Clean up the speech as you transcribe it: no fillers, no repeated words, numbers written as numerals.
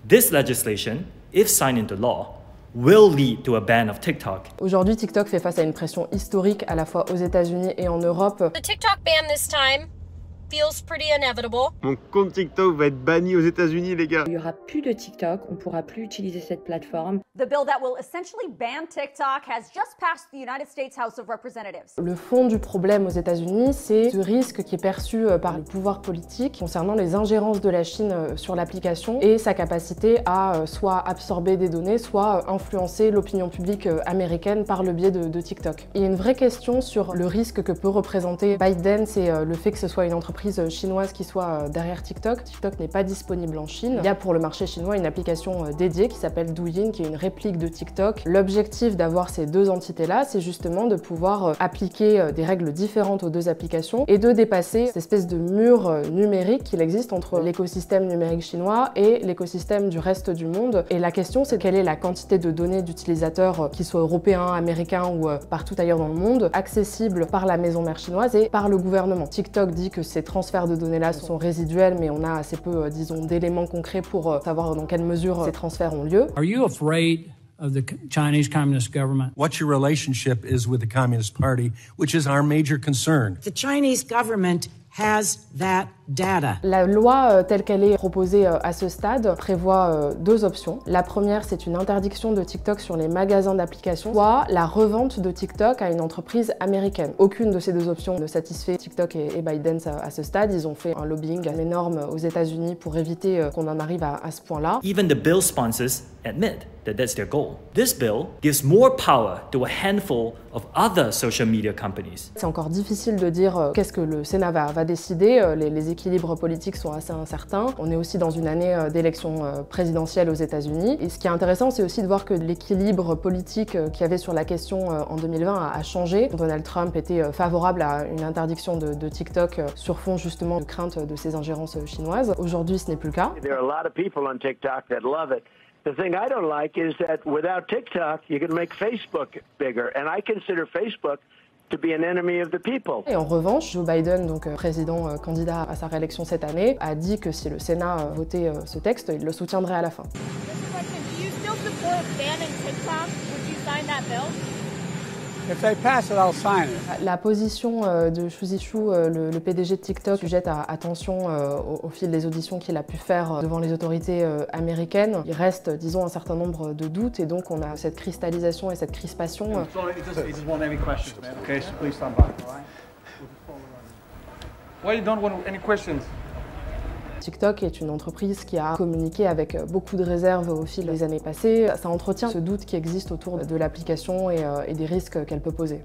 This legislation, if signed into law, will lead to a ban of TikTok. Aujourd'hui, TikTok fait face à une pression historique à la fois aux États-Unis et en Europe. The TikTok ban this time feels pretty inevitable. Mon compte TikTok va être banni aux États-Unis, les gars. Il n'y aura plus de TikTok, on ne pourra plus utiliser cette plateforme. The bill that will essentially ban TikTok has just passed the United States House of Representatives. Le fond du problème aux États-Unis, c'est ce risque qui est perçu par le pouvoir politique concernant les ingérences de la Chine sur l'application et sa capacité à soit absorber des données, soit influencer l'opinion publique américaine par le biais de TikTok. Il y a une vraie question sur le risque que peut représenter ByteDance et le fait que ce soit une entreprise chinoise qui soit derrière TikTok. TikTok n'est pas disponible en Chine. Il y a pour le marché chinois une application dédiée qui s'appelle Douyin, qui est une réplique de TikTok. L'objectif d'avoir ces deux entités-là, c'est justement de pouvoir appliquer des règles différentes aux deux applications et de dépasser cette espèce de mur numérique qu'il existe entre l'écosystème numérique chinois et l'écosystème du reste du monde. Et la question, c'est quelle est la quantité de données d'utilisateurs, qu'ils soient européens, américains ou partout ailleurs dans le monde, accessibles par la maison mère chinoise et par le gouvernement. TikTok dit que ces transferts de données-là sont résiduels, mais on a assez peu, disons, d'éléments concrets pour savoir dans quelle mesure ces transferts ont lieu. Are you afraid of the Chinese Communist government? What your relationship is with the Communist Party, which is our major concern. The Chinese government has that data. La loi telle qu'elle est proposée à ce stade prévoit deux options. La première, c'est une interdiction de TikTok sur les magasins d'applications, soit la revente de TikTok à une entreprise américaine. Aucune de ces deux options ne satisfait TikTok et ByteDance à ce stade. Ils ont fait un lobbying énorme aux États-Unis pour éviter qu'on en arrive à ce point-là. Even the bill sponsors admit that that's their goal. This bill gives more power to a handful of other social media companies. C'est encore difficile de dire qu'est-ce que le Sénat va décider. Les équilibres politiques sont assez incertains. On est aussi dans une année d'élection présidentielle aux États-Unis. Et ce qui est intéressant, c'est aussi de voir que l'équilibre politique qu'il y avait sur la question en 2020 a changé. Donald Trump était favorable à une interdiction de TikTok sur fond justement de crainte de ces ingérences chinoises. Aujourd'hui, ce n'est plus le cas. There are a lot of people on TikTok that love it. The thing I don't like is that without TikTok, you can make Facebook bigger, and I consider Facebook to be an enemy of the people. Et en revanche, Joe Biden, donc président candidat à sa réélection cette année, a dit que si le Sénat votait ce texte, il le soutiendrait à la fin. La position de Xu Zhishu, le PDG de TikTok, sujette à attention au fil des auditions qu'il a pu faire devant les autorités américaines. Il reste, disons, un certain nombre de doutes et donc on a cette cristallisation et cette crispation. TikTok est une entreprise qui a communiqué avec beaucoup de réserves au fil des années passées. Ça entretient ce doute qui existe autour de l'application et des risques qu'elle peut poser.